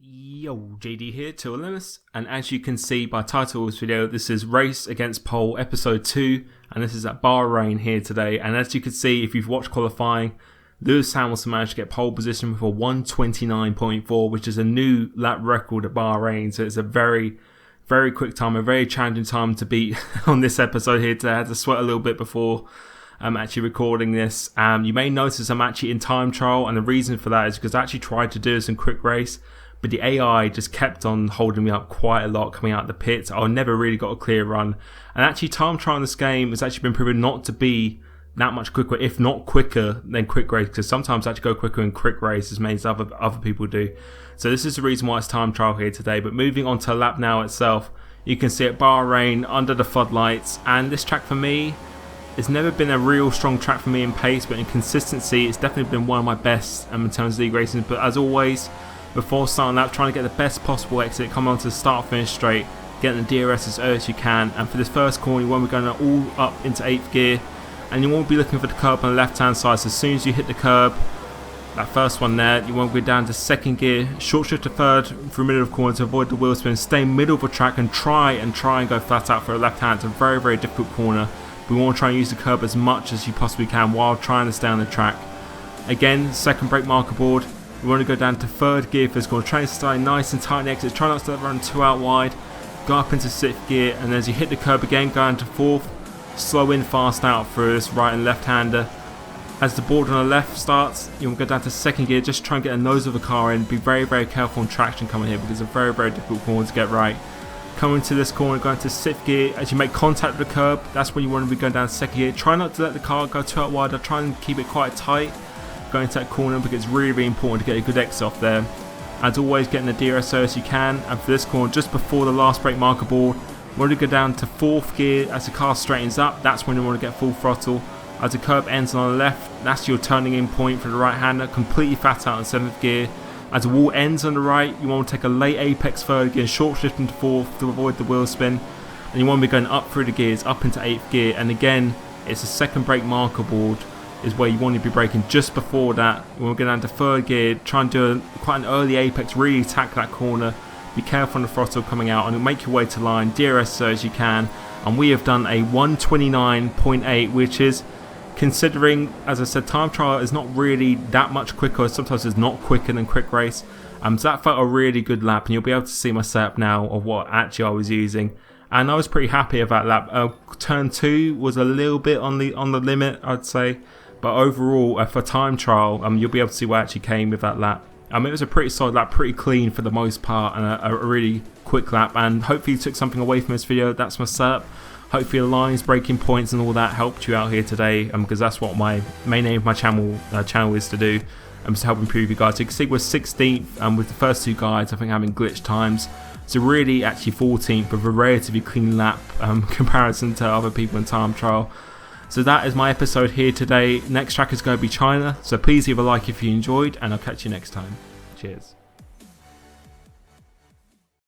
Yo, JD here, to Limits, and as you can see by title of this video, this is Race Against Pole episode 2, and this is at Bahrain here today. And as you can see, if you've watched qualifying, Lewis Hamilton managed to get pole position with a 1:29.4, which is a new lap record at Bahrain. So it's a very quick time, a very challenging time to beat on this episode here today. I had to sweat a little bit before I'm actually recording this. You may notice I'm actually in time trial, and the reason for that is because I actually tried to do this in quick race, but the AI just kept on holding me up quite a lot coming out of the pits. I never really got a clear run. And actually time trial in this game has actually been proven not to be that much quicker, if not quicker than quick race, because sometimes I actually go quicker in quick race as many as other people do. So this is the reason why it's time trial here today. But moving on to lap now itself, you can see at Bahrain under the floodlights, and this track for me, it's never been a real strong track for me in pace, but in consistency it's definitely been one of my best in terms of league racing. But as always, before starting lap, trying to get the best possible exit, come on to the start finish straight, getting the DRS as early as you can. And for this first corner, you want to be going all up into 8th gear, and you want to be looking for the curb on the left hand side. So as soon as you hit the curb, that first one there, you want to go down to 2nd gear, short shift to 3rd through middle of the corner to avoid the wheel spin, stay middle of the track and try and go flat out for a left hand. It's a very difficult corner. We want to try and use the curb as much as you possibly can while trying to stay on the track. Again, 2nd brake marker board. We want to go down to 3rd gear for this corner. Try and stay nice and tight in the exits. Try not to run too out wide. Go up into 6th gear, and as you hit the curb again, go into 4th. Slow in fast out through this right and left hander. As the board on the left starts, you want to go down to 2nd gear. Just try and get the nose of the car in. Be very careful on traction coming here, because it's a very difficult corner to get right. Coming to this corner, going to 6th gear. As you make contact with the curb, that's when you want to be going down to 2nd gear. Try not to let the car go too out wide. I try and keep it quite tight going to that corner, because it's really important to get a good exit off there. As always, getting the DRS as you can. And for this corner, just before the last brake marker board, you want to go down to 4th gear. As the car straightens up, that's when you want to get full throttle. As the curb ends on the left, that's your turning in point for the right hander. Completely flat out in 7th gear. As the wall ends on the right, you want to take a late apex 3rd gear, short shift into 4th to avoid the wheel spin. And you want to be going up through the gears, up into 8th gear. And again, it's a 2nd brake marker board is where you want to be braking. Just before that, you want to go down to 3rd gear, try and do quite an early apex, really attack that corner. Be careful on the throttle coming out, and make your way to line, DRS as you can. And we have done a 1:29.8, which is, considering, as I said, time trial is not really that much quicker. Sometimes it's not quicker than quick race. So that felt a really good lap, and you'll be able to see my setup now of what actually I was using. And I was pretty happy with that lap. Turn 2 was a little bit on the limit, I'd say. But overall, for time trial, you'll be able to see what actually came with that lap. It was a pretty solid lap, pretty clean for the most part, and a really quick lap. And hopefully you took something away from this video. That's my setup. Hopefully the lines, braking points and all that helped you out here today, because that's what my main aim of my channel is to do, to help improve you guys. So you can see we're 16th with the first 2 guides, I think, having glitch times. So really actually 14th with a relatively clean lap comparison to other people in time trial. So that is my episode here today. Next track is going to be China. So please leave a like if you enjoyed, and I'll catch you next time. Cheers.